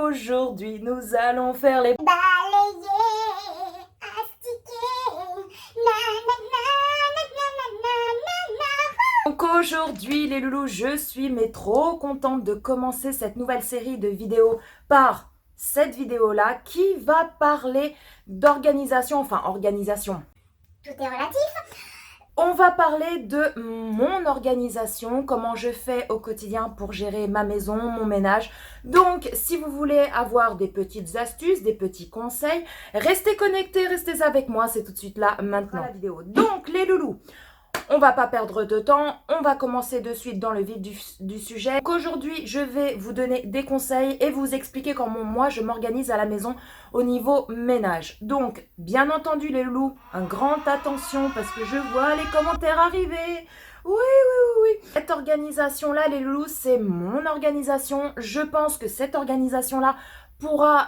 Aujourd'hui, nous allons faire les Balayer, astiquer, Donc aujourd'hui les loulous, je suis trop contente de commencer cette nouvelle série de vidéos par cette vidéo-là qui va parler d'organisation, organisation. Tout est relatif. On va parler de mon organisation, comment je fais au quotidien pour gérer ma maison, mon ménage. Donc, si vous voulez avoir des petites astuces, des petits conseils, restez connectés, restez avec moi, c'est tout de suite là, maintenant. La vidéo. Donc, les loulous, on va pas perdre de temps, on va commencer de suite dans le vif du sujet. Donc aujourd'hui, je vais vous donner des conseils et vous expliquer comment moi je m'organise à la maison au niveau ménage. Donc, bien entendu les loulous, un grand attention parce que je vois les commentaires arriver. Oui. Cette organisation-là, les loulous, c'est mon organisation. Je pense que cette organisation-là pourra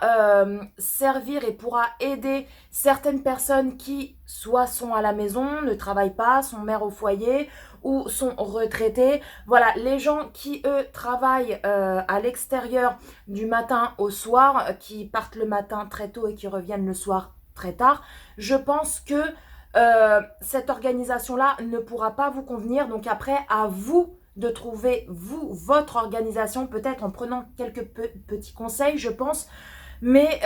servir et pourra aider certaines personnes qui soit sont à la maison, ne travaillent pas, sont mères au foyer ou sont retraités. Voilà, les gens qui, eux, travaillent à l'extérieur du matin au soir, qui partent le matin très tôt et qui reviennent le soir très tard, je pense que cette organisation-là ne pourra pas vous convenir. Donc après, à vous de trouver, vous, votre organisation, peut-être en prenant quelques petits conseils, je pense. Mais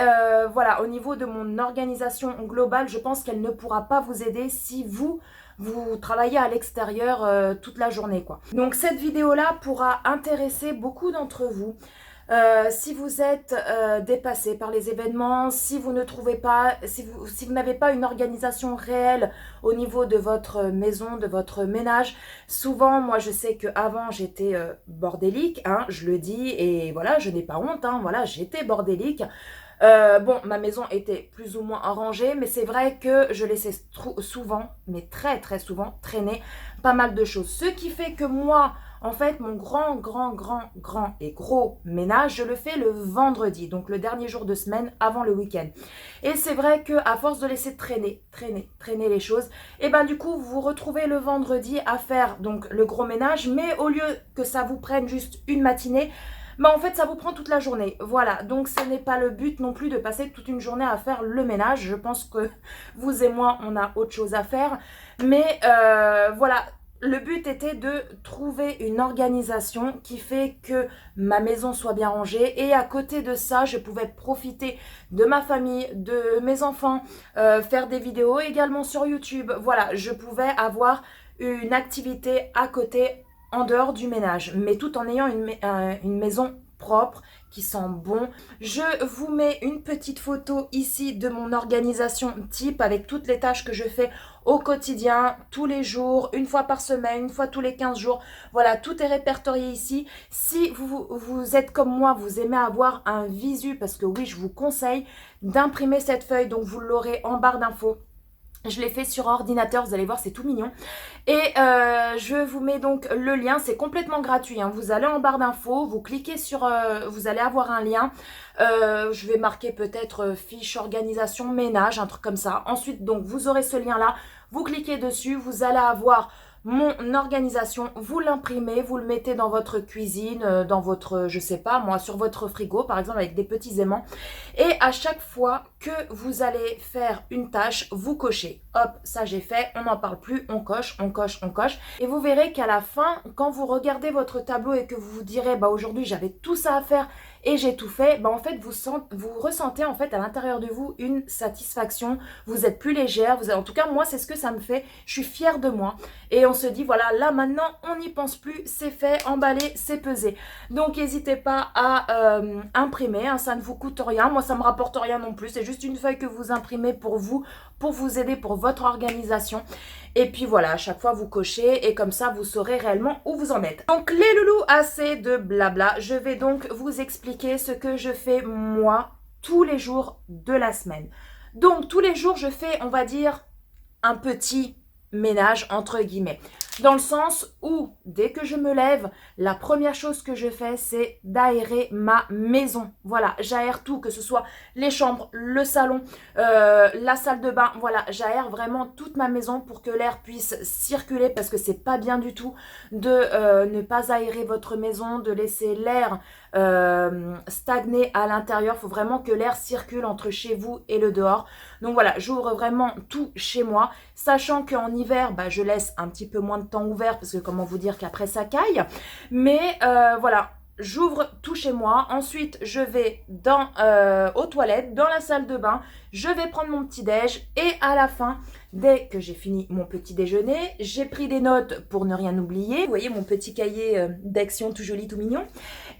voilà, au niveau de mon organisation globale, je pense qu'elle ne pourra pas vous aider si vous travaillez à l'extérieur toute la journée, quoi. Donc cette vidéo-là pourra intéresser beaucoup d'entre vous. Si vous êtes dépassé par les événements, si vous ne trouvez pas, si vous n'avez pas une organisation réelle au niveau de votre maison, de votre ménage, souvent, moi je sais qu'avant j'étais bordélique, hein, je le dis, et voilà, je n'ai pas honte, hein, voilà, j'étais bordélique. Bon, ma maison était plus ou moins arrangée, mais c'est vrai que je laissais souvent, mais très souvent, traîner pas mal de choses. Ce qui fait que moi, en fait, mon grand et gros ménage, je le fais le vendredi, donc le dernier jour de semaine avant le week-end. Et c'est vrai que à force de laisser traîner les choses, et ben du coup, vous vous retrouvez le vendredi à faire donc le gros ménage, mais au lieu que ça vous prenne juste une matinée, mais en fait, ça vous prend toute la journée. Voilà, donc ce n'est pas le but non plus de passer toute une journée à faire le ménage. Je pense que vous et moi, on a autre chose à faire. Mais voilà, le but était de trouver une organisation qui fait que ma maison soit bien rangée. Et à côté de ça, je pouvais profiter de ma famille, de mes enfants, faire des vidéos également sur YouTube. Voilà, je pouvais avoir une activité à côté en dehors du ménage, mais tout en ayant une maison propre, qui sent bon. Je vous mets une petite photo ici de mon organisation type avec toutes les tâches que je fais au quotidien, tous les jours, une fois par semaine, une fois tous les 15 jours. Voilà, tout est répertorié ici. Si vous êtes comme moi, vous aimez avoir un visu, parce que oui, je vous conseille d'imprimer cette feuille, donc vous l'aurez en barre d'infos. Je l'ai fait sur ordinateur, vous allez voir, c'est tout mignon. Et je vous mets donc le lien, c'est complètement gratuit, hein. Vous allez en barre d'infos, vous cliquez sur, vous allez avoir un lien. Je vais marquer peut-être fiche organisation ménage, un truc comme ça. Ensuite, donc, vous aurez ce lien-là, vous cliquez dessus, vous allez avoir mon organisation, vous l'imprimez, vous le mettez dans votre cuisine, dans votre, je sais pas moi, sur votre frigo par exemple avec des petits aimants. Et à chaque fois que vous allez faire une tâche, vous cochez. Hop, ça j'ai fait, on n'en parle plus, on coche. Et vous verrez qu'à la fin, quand vous regardez votre tableau et que vous vous direz, bah aujourd'hui j'avais tout ça à faire et j'ai tout fait, bah en fait vous ressentez en fait à l'intérieur de vous une satisfaction, vous êtes plus légère, en tout cas moi c'est ce que ça me fait, je suis fière de moi et on se dit voilà, là maintenant on n'y pense plus, c'est fait, emballé, c'est pesé. Donc n'hésitez pas à imprimer, hein, ça ne vous coûte rien, moi ça me rapporte rien non plus, c'est juste une feuille que vous imprimez pour vous aider pour votre organisation. Et puis voilà, à chaque fois vous cochez et comme ça vous saurez réellement où vous en êtes. Donc les loulous, assez de blabla, je vais donc vous expliquer ce que je fais moi tous les jours de la semaine. Donc tous les jours je fais, on va dire, un petit ménage entre guillemets. Dans le sens où, dès que je me lève, la première chose que je fais, c'est d'aérer ma maison. Voilà, j'aère tout, que ce soit les chambres, le salon, la salle de bain. Voilà, j'aère vraiment toute ma maison pour que l'air puisse circuler parce que c'est pas bien du tout de ne pas aérer votre maison, de laisser l'air stagner à l'intérieur. Il faut vraiment que l'air circule entre chez vous et le dehors. Donc voilà, j'ouvre vraiment tout chez moi, sachant qu'en hiver, je laisse un petit peu moins de temps ouvert parce que comment vous dire qu'après ça caille. Mais voilà. J'ouvre tout chez moi, ensuite je vais aux toilettes, dans la salle de bain, je vais prendre mon petit déj et à la fin, dès que j'ai fini mon petit déjeuner, j'ai pris des notes pour ne rien oublier. Vous voyez mon petit cahier d'action tout joli, tout mignon.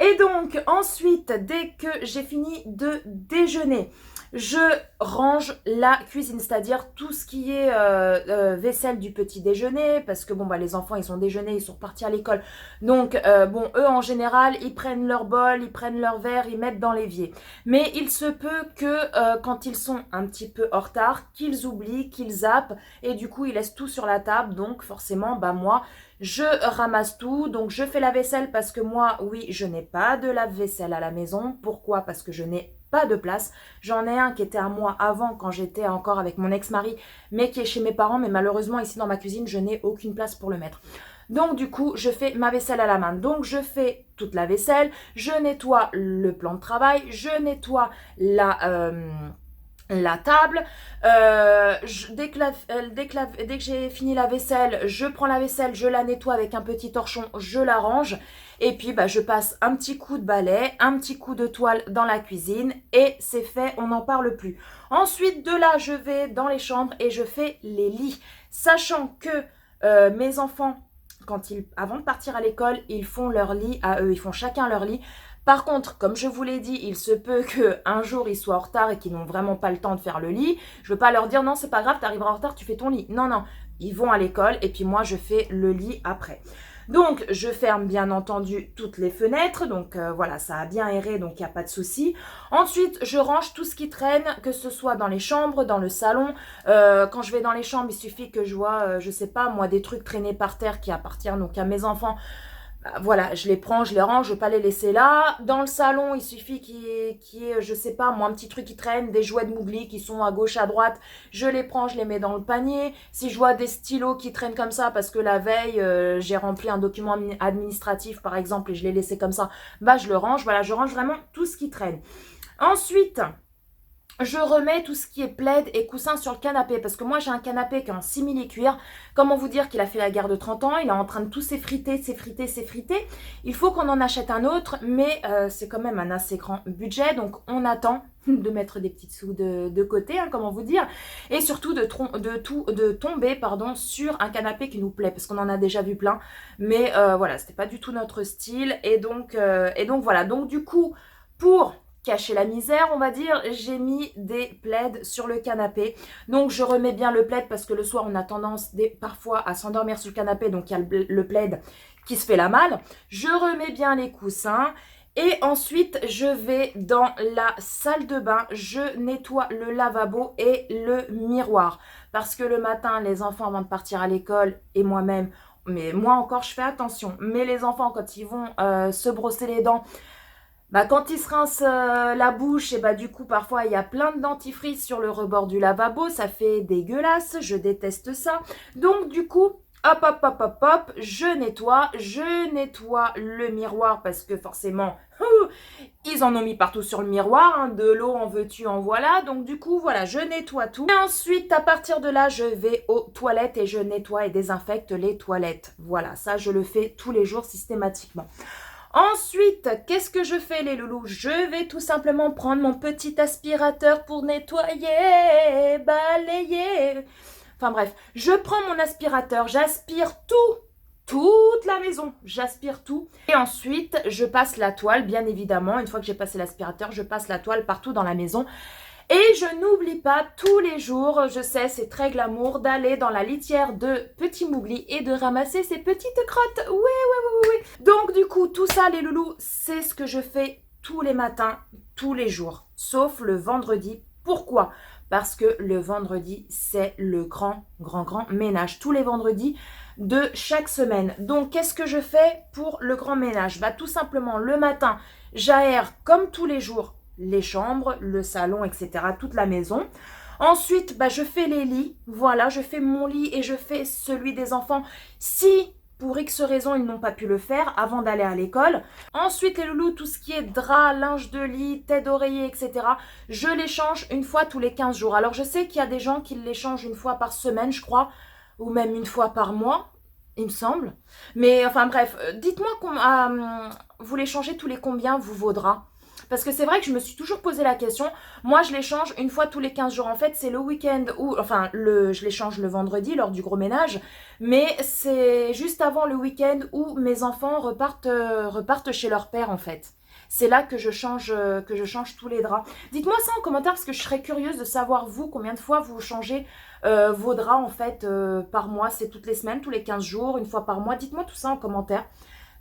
Et donc ensuite, dès que j'ai fini de déjeuner, je range la cuisine, c'est-à-dire tout ce qui est vaisselle du petit déjeuner, parce que les enfants ils ont déjeuné, ils sont repartis à l'école, donc eux en général ils prennent leur bol, ils prennent leur verre, ils mettent dans l'évier. Mais il se peut que quand ils sont un petit peu en retard, qu'ils oublient, qu'ils zappent, et du coup ils laissent tout sur la table, donc forcément moi je ramasse tout, donc je fais la vaisselle parce que moi, oui, je n'ai pas de lave-vaisselle à la maison. Pourquoi? Parce que je n'ai pas de place. J'en ai un qui était à moi avant quand j'étais encore avec mon ex-mari, mais qui est chez mes parents. Mais malheureusement, ici dans ma cuisine, je n'ai aucune place pour le mettre. Donc du coup, je fais ma vaisselle à la main. Donc je fais toute la vaisselle, je nettoie le plan de travail, je nettoie la table, dès que j'ai fini la vaisselle, je prends la vaisselle, je la nettoie avec un petit torchon, je la range et puis je passe un petit coup de balai, un petit coup de toile dans la cuisine et c'est fait, on n'en parle plus. Ensuite de là, je vais dans les chambres et je fais les lits, sachant que mes enfants, avant de partir à l'école, ils font leur lit à eux, ils font chacun leur lit. Par contre, comme je vous l'ai dit, il se peut qu'un jour ils soient en retard et qu'ils n'ont vraiment pas le temps de faire le lit. Je ne veux pas leur dire non, c'est pas grave, tu arriveras en retard, tu fais ton lit. Non, non, ils vont à l'école et puis moi je fais le lit après. Donc je ferme bien entendu toutes les fenêtres, donc voilà, ça a bien aéré, donc il n'y a pas de souci. Ensuite, je range tout ce qui traîne, que ce soit dans les chambres, dans le salon. Quand je vais dans les chambres, il suffit que je vois, je sais pas moi, des trucs traînés par terre qui appartiennent donc à mes enfants. Voilà, je les prends, je les range, je ne veux pas les laisser là. Dans le salon, il suffit qu'il y ait, je sais pas, moi, un petit truc qui traîne, des jouets de Mowgli qui sont à gauche, à droite. Je les prends, je les mets dans le panier. Si je vois des stylos qui traînent comme ça, parce que la veille, j'ai rempli un document administratif, par exemple, et je l'ai laissé comme ça, je le range. Voilà, je range vraiment tout ce qui traîne. Ensuite, je remets tout ce qui est plaid et coussin sur le canapé parce que moi j'ai un canapé qui est en simili-cuir. Comment vous dire qu'il a fait la guerre de 30 ans, il est en train de tout s'effriter. Il faut qu'on en achète un autre, mais c'est quand même un assez grand budget, donc on attend de mettre des petits sous de côté, comment vous dire, et surtout de tomber sur un canapé qui nous plaît parce qu'on en a déjà vu plein, mais voilà, c'était pas du tout notre style et donc voilà, donc du coup pour cacher la misère, on va dire, j'ai mis des plaids sur le canapé. Donc, je remets bien le plaid parce que le soir, on a tendance parfois à s'endormir sur le canapé. Donc, il y a le plaid qui se fait la malle. Je remets bien les coussins. Et ensuite, je vais dans la salle de bain. Je nettoie le lavabo et le miroir. Parce que le matin, les enfants avant de partir à l'école et moi-même, mais moi encore, je fais attention. Mais les enfants, quand ils vont se brosser les dents, quand ils se rincent la bouche, et du coup, parfois, il y a plein de dentifrice sur le rebord du lavabo. Ça fait dégueulasse. Je déteste ça. Donc, du coup, hop, je nettoie le miroir parce que forcément, ils en ont mis partout sur le miroir. De l'eau, en veux-tu, en voilà. Donc, du coup, voilà, je nettoie tout. Et ensuite, à partir de là, je vais aux toilettes et je nettoie et désinfecte les toilettes. Voilà, ça, je le fais tous les jours systématiquement. Ensuite, qu'est-ce que je fais les loulous? Je vais tout simplement prendre mon petit aspirateur pour nettoyer, balayer. Enfin bref, je prends mon aspirateur, j'aspire toute la maison, j'aspire tout. Et ensuite, je passe la toile, bien évidemment. Une fois que j'ai passé l'aspirateur, je passe la toile partout dans la maison. Et je n'oublie pas tous les jours, je sais, c'est très glamour, d'aller dans la litière de Petit Mowgli et de ramasser ses petites crottes. Oui. Donc du coup, tout ça, les loulous, c'est ce que je fais tous les matins, tous les jours, sauf le vendredi. Pourquoi? Parce que le vendredi, c'est le grand ménage. Tous les vendredis de chaque semaine. Donc, qu'est-ce que je fais pour le grand ménage? Tout simplement, le matin, j'aère comme tous les jours les chambres, le salon, etc., toute la maison. Ensuite, je fais les lits. Voilà, je fais mon lit et je fais celui des enfants. Si pour X raisons, ils n'ont pas pu le faire avant d'aller à l'école. Ensuite, les loulous, tout ce qui est drap, linge de lit, tête d'oreiller, etc., je les change une fois tous les 15 jours. Alors, je sais qu'il y a des gens qui les changent une fois par semaine, je crois, ou même une fois par mois, il me semble. Mais enfin bref, dites-moi vous les changez tous les combien vos draps? Parce que c'est vrai que je me suis toujours posé la question. Moi, je les change une fois tous les 15 jours. En fait, c'est le week-end où... Enfin, je les change le vendredi lors du gros ménage. Mais c'est juste avant le week-end où mes enfants repartent chez leur père, en fait. C'est là que je change tous les draps. Dites-moi ça en commentaire parce que je serais curieuse de savoir, vous, combien de fois vous changez vos draps, en fait, par mois. C'est toutes les semaines, tous les 15 jours, une fois par mois. Dites-moi tout ça en commentaire.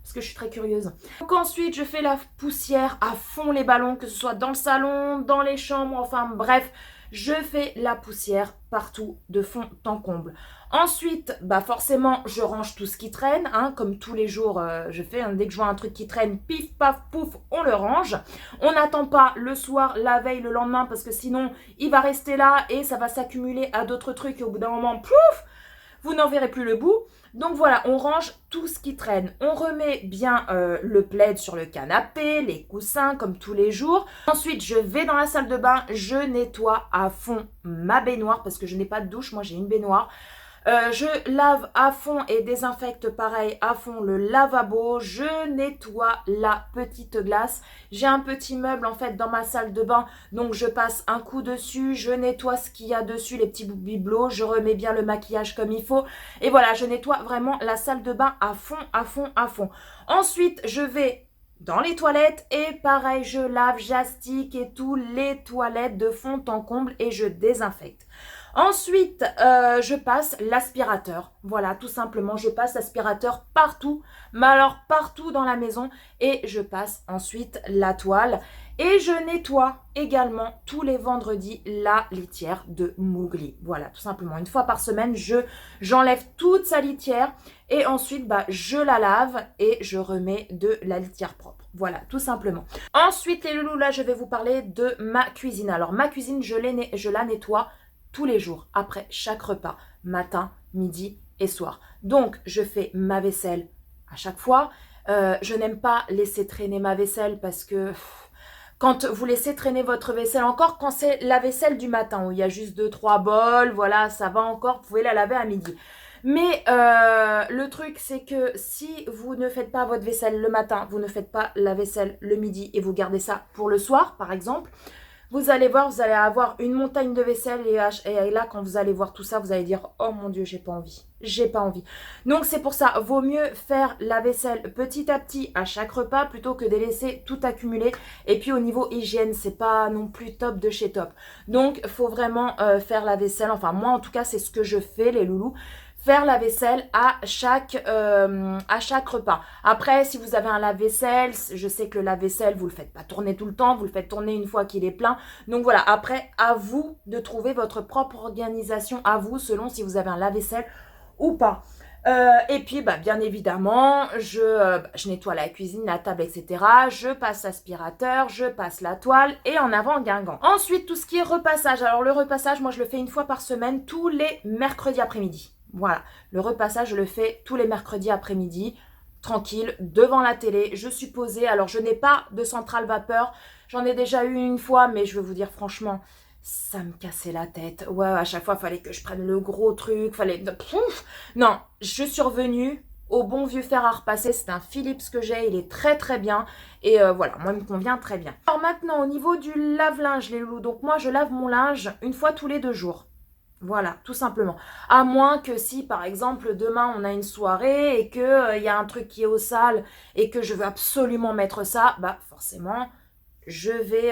Parce que je suis très curieuse. Donc ensuite, je fais la poussière à fond les ballons, que ce soit dans le salon, dans les chambres, enfin bref, je fais la poussière partout, de fond en comble. Ensuite, bah forcément, je range tout ce qui traîne, hein, comme tous les jours je fais. Hein, dès que je vois un truc qui traîne, pif, paf, pouf, on le range. On n'attend pas le soir, la veille, le lendemain, parce que sinon, il va rester là et ça va s'accumuler à d'autres trucs. Et au bout d'un moment, pouf, vous n'en verrez plus le bout. Donc voilà, on range tout ce qui traîne. On remet bien le plaid sur le canapé, les coussins comme tous les jours. Ensuite, je vais dans la salle de bain, je nettoie à fond ma baignoire parce que je n'ai pas de douche, moi j'ai une baignoire. Je lave à fond et désinfecte pareil à fond le lavabo. Je nettoie la petite glace. J'ai un petit meuble en fait dans ma salle de bain. Donc je passe un coup dessus. Je nettoie ce qu'il y a dessus, les petits bibelots. Je remets bien le maquillage comme il faut. Et voilà, je nettoie vraiment la salle de bain à fond, à fond, à fond. Ensuite, je vais dans les toilettes et pareil, je lave, j'astique et tout les toilettes de fond en comble et je désinfecte. Ensuite, je passe l'aspirateur. Voilà, tout simplement, je passe l'aspirateur partout, mais alors partout dans la maison. Et je passe ensuite la toile. Et je nettoie également tous les vendredis la litière de Mowgli. Voilà, tout simplement. Une fois par semaine, j'enlève toute sa litière. Et ensuite, bah, je la lave et je remets de la litière propre. Voilà, tout simplement. Ensuite, les loulous, là, je vais vous parler de ma cuisine. Alors, ma cuisine, je la nettoie tous les jours, après chaque repas, matin, midi et soir. Donc, je fais ma vaisselle à chaque fois. Je n'aime pas laisser traîner ma vaisselle parce que quand vous laissez traîner votre vaisselle, encore quand c'est la vaisselle du matin, où il y a juste 2-3 bols, voilà, ça va encore, vous pouvez la laver à midi. Mais le truc, c'est que si vous ne faites pas votre vaisselle le matin, vous ne faites pas la vaisselle le midi et vous gardez ça pour le soir, par exemple, vous allez voir, vous allez avoir une montagne de vaisselle et là, quand vous allez voir tout ça, vous allez dire « Oh mon Dieu, j'ai pas envie, j'ai pas envie ». Donc c'est pour ça, vaut mieux faire la vaisselle petit à petit à chaque repas plutôt que de laisser tout accumuler. Et puis au niveau hygiène, c'est pas non plus top de chez top. Donc il faut vraiment faire la vaisselle, enfin moi en tout cas c'est ce que je fais les loulous. Faire la vaisselle à chaque repas. Après, si vous avez un lave-vaisselle, je sais que le lave-vaisselle, vous ne le faites pas tourner tout le temps, vous le faites tourner une fois qu'il est plein. Donc voilà, après, à vous de trouver votre propre organisation, à vous, selon si vous avez un lave-vaisselle ou pas. Et puis, bah, bien évidemment, je nettoie la cuisine, la table, etc. Je passe l'aspirateur, je passe la toile et en avant Guingamp. Ensuite, tout ce qui est repassage. Alors le repassage, moi je le fais une fois par semaine, tous les mercredis après-midi. Voilà, le repassage, je le fais tous les mercredis après-midi, tranquille, devant la télé. Je suis posée, alors je n'ai pas de centrale vapeur. J'en ai déjà eu une fois, mais je vais vous dire franchement, ça me cassait la tête. Ouais, à chaque fois, il fallait que je prenne le gros truc, fallait... Non, je suis revenue au bon vieux fer à repasser. C'est un Philips que j'ai, il est très très bien. Et voilà, moi, il me convient très bien. Alors maintenant, au niveau du lave-linge, les loulous. Donc moi, je lave mon linge une fois tous les 2 jours. Voilà, tout simplement. À moins que si, par exemple, demain, on a une soirée et qu'il y a un truc qui est au sale et que je veux absolument mettre ça, bah forcément, je vais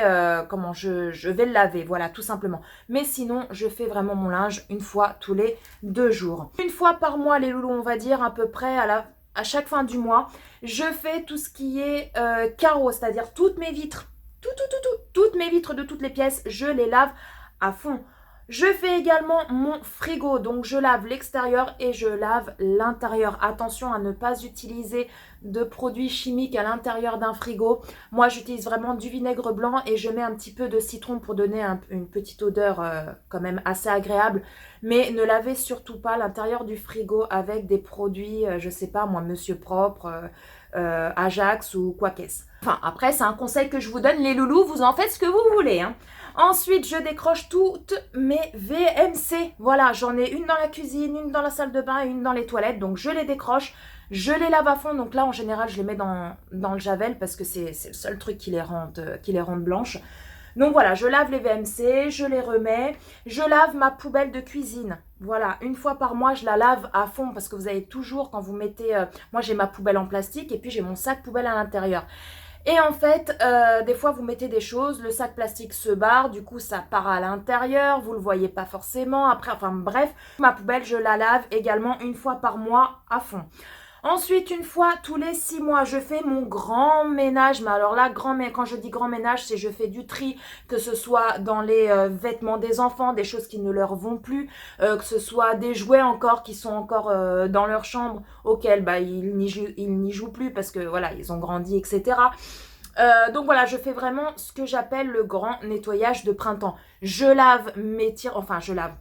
le laver, voilà, tout simplement. Mais sinon, je fais vraiment mon linge une fois tous les 2 jours. Une fois par mois, les loulous, on va dire à peu près à chaque fin du mois, je fais tout ce qui est carreaux, c'est-à-dire toutes mes vitres, toutes mes vitres de toutes les pièces, je les lave à fond. Je fais également mon frigo, donc je lave l'extérieur et je lave l'intérieur. Attention à ne pas utiliser de produits chimiques à l'intérieur d'un frigo. Moi, j'utilise vraiment du vinaigre blanc et je mets un petit peu de citron pour donner une petite odeur quand même assez agréable. Mais ne lavez surtout pas l'intérieur du frigo avec des produits, je sais pas moi, Monsieur Propre, Ajax ou quoi qu'est-ce. Enfin, après, c'est un conseil que je vous donne, les loulous, vous en faites ce que vous voulez, hein. Ensuite, je décroche toutes mes VMC. Voilà, j'en ai une dans la cuisine, une dans la salle de bain et une dans les toilettes. Donc, je les décroche, je les lave à fond. Donc là, en général, je les mets dans le javel parce que c'est le seul truc qui les rende blanches. Donc voilà, je lave les VMC, je les remets. Je lave ma poubelle de cuisine. Voilà, une fois par mois, je la lave à fond parce que vous avez toujours, quand vous mettez... moi, j'ai ma poubelle en plastique et puis j'ai mon sac poubelle à l'intérieur. Et en fait, des fois, vous mettez des choses, le sac plastique se barre, du coup, ça part à l'intérieur, vous le voyez pas forcément. Après, enfin bref, ma poubelle, je la lave également une fois par mois à fond. Ensuite, une fois tous les 6 mois, je fais mon grand ménage. Mais alors là, quand je dis grand ménage, c'est je fais du tri, que ce soit dans les vêtements des enfants, des choses qui ne leur vont plus, que ce soit des jouets encore qui sont encore dans leur chambre, auxquels bah, ils n'y jouent plus parce que voilà, ils ont grandi, etc. Donc voilà, je fais vraiment ce que j'appelle le grand nettoyage de printemps. Je lave mes tirs, enfin je lave.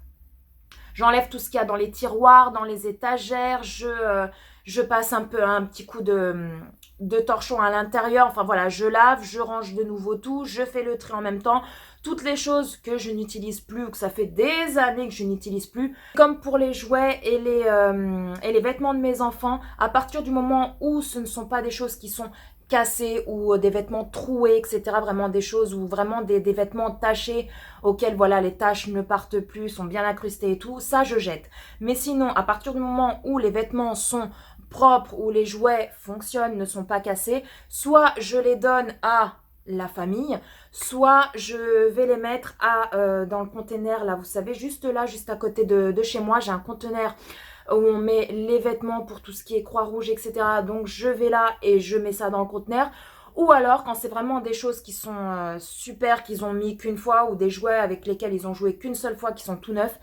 J'enlève tout ce qu'il y a dans les tiroirs, dans les étagères, je passe un petit coup de torchon à l'intérieur. Enfin voilà, je lave, je range de nouveau tout, je fais le tri en même temps. Toutes les choses que je n'utilise plus ou que ça fait des années que je n'utilise plus, comme pour les jouets et les vêtements de mes enfants, à partir du moment où ce ne sont pas des choses qui sont cassés ou des vêtements troués, etc. Vraiment des choses ou vraiment des vêtements tachés auxquels voilà les taches ne partent plus, sont bien incrustées et tout, ça je jette. Mais sinon, à partir du moment où les vêtements sont propres, où les jouets fonctionnent, ne sont pas cassés, soit je les donne à la famille, soit je vais les mettre dans le container, là vous savez, juste là, juste à côté de chez moi, j'ai un conteneur où on met les vêtements pour tout ce qui est Croix-Rouge, etc. Donc je vais là et je mets ça dans le conteneur. Ou alors quand c'est vraiment des choses qui sont super, qu'ils ont mis qu'une fois, ou des jouets avec lesquels ils ont joué qu'une seule fois, qui sont tout neufs,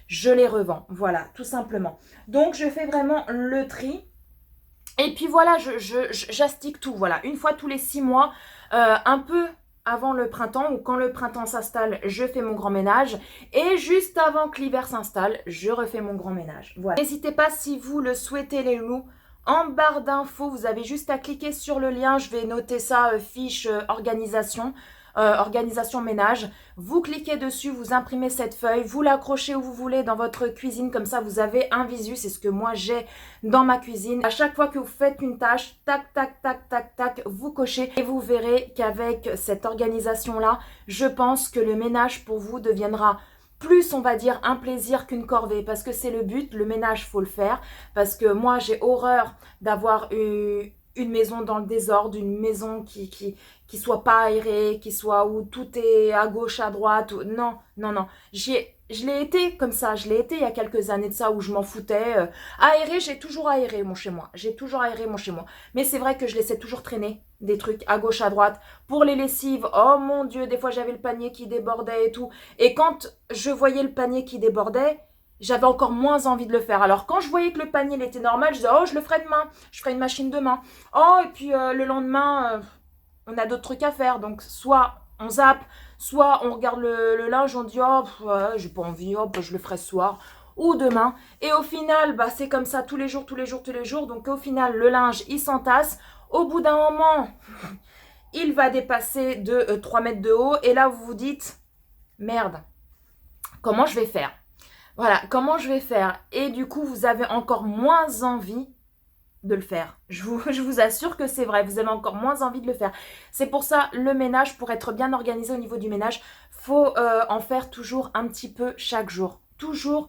je les revends. Voilà, tout simplement. Donc je fais vraiment le tri. Et puis voilà, j'astique tout. Voilà, une fois tous les 6 mois, un peu avant le printemps ou quand le printemps s'installe, je fais mon grand ménage. Et juste avant que l'hiver s'installe, je refais mon grand ménage. Voilà. N'hésitez pas si vous le souhaitez les loups. En barre d'infos, vous avez juste à cliquer sur le lien. Je vais noter ça, fiche organisation. Organisation ménage. Vous cliquez dessus, vous imprimez cette feuille, vous l'accrochez où vous voulez dans votre cuisine, comme ça vous avez un visu, c'est ce que moi j'ai dans ma cuisine. À chaque fois que vous faites une tâche, tac, tac, tac, tac, tac, vous cochez et vous verrez qu'avec cette organisation-là, je pense que le ménage pour vous deviendra plus, on va dire, un plaisir qu'une corvée, parce que c'est le but, le ménage, faut le faire, parce que moi j'ai horreur d'avoir une maison dans le désordre, une maison qui soit pas aérée, qui soit où tout est à gauche, à droite. Non, non, non. Je l'ai été comme ça. Je l'ai été il y a quelques années de ça où je m'en foutais. Aéré, j'ai toujours aéré mon chez moi. J'ai toujours aéré mon chez moi. Mais c'est vrai que je laissais toujours traîner des trucs à gauche, à droite. Pour les lessives, oh mon Dieu, des fois j'avais le panier qui débordait et tout. Et quand je voyais le panier qui débordait, j'avais encore moins envie de le faire. Alors quand je voyais que le panier il était normal, je disais oh je le ferai demain, je ferai une machine demain. Oh et puis le lendemain, on a d'autres trucs à faire. Donc soit on zappe, soit on regarde le linge, on dit oh ouais, j'ai pas envie, oh bah, je le ferai ce soir ou demain. Et au final, bah c'est comme ça tous les jours, tous les jours, tous les jours. Donc au final, le linge il s'entasse. Au bout d'un moment, il va dépasser de 3 mètres de haut. Et là vous vous dites merde, comment je vais faire? Voilà, comment je vais faire? Et du coup, vous avez encore moins envie de le faire. Je vous assure que c'est vrai, vous avez encore moins envie de le faire. C'est pour ça, le ménage, pour être bien organisé au niveau du ménage, faut en faire toujours un petit peu chaque jour. Toujours,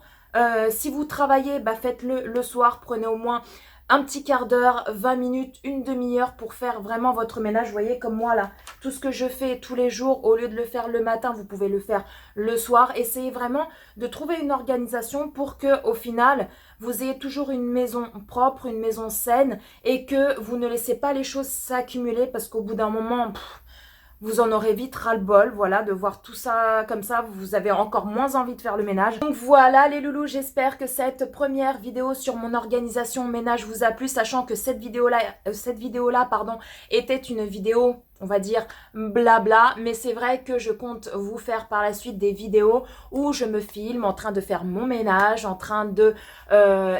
si vous travaillez, bah faites-le le soir, prenez au moins un petit quart d'heure, 20 minutes, une demi-heure pour faire vraiment votre ménage. Vous voyez, comme moi là, tout ce que je fais tous les jours, au lieu de le faire le matin, vous pouvez le faire le soir. Essayez vraiment de trouver une organisation pour que, au final, vous ayez toujours une maison propre, une maison saine et que vous ne laissez pas les choses s'accumuler parce qu'au bout d'un moment, vous en aurez vite ras-le-bol, voilà, de voir tout ça comme ça, vous avez encore moins envie de faire le ménage. Donc voilà les loulous, j'espère que cette première vidéo sur mon organisation ménage vous a plu, sachant que cette vidéo-là, était une vidéo, on va dire, blabla, mais c'est vrai que je compte vous faire par la suite des vidéos où je me filme en train de faire mon ménage, en train de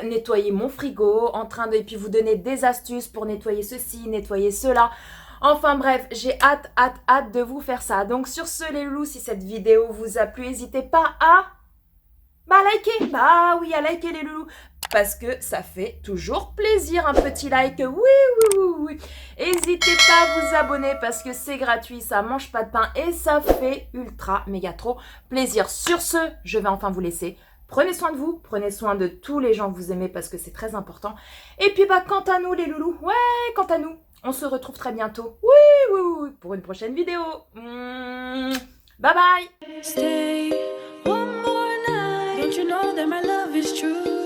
nettoyer mon frigo, en train de, et puis vous donner des astuces pour nettoyer ceci, nettoyer cela. Enfin bref, j'ai hâte de vous faire ça. Donc sur ce les loulous, si cette vidéo vous a plu, n'hésitez pas à liker. Bah oui, à liker les loulous. Parce que ça fait toujours plaisir un petit like. Oui. N'hésitez pas à vous abonner parce que c'est gratuit, ça mange pas de pain et ça fait ultra méga trop plaisir. Sur ce, je vais enfin vous laisser. Prenez soin de vous, prenez soin de tous les gens que vous aimez parce que c'est très important. Et puis bah quant à nous les loulous, quant à nous, on se retrouve très bientôt. Oui, pour une prochaine vidéo. Bye bye. Stay one more night. Don't you know that my love is true?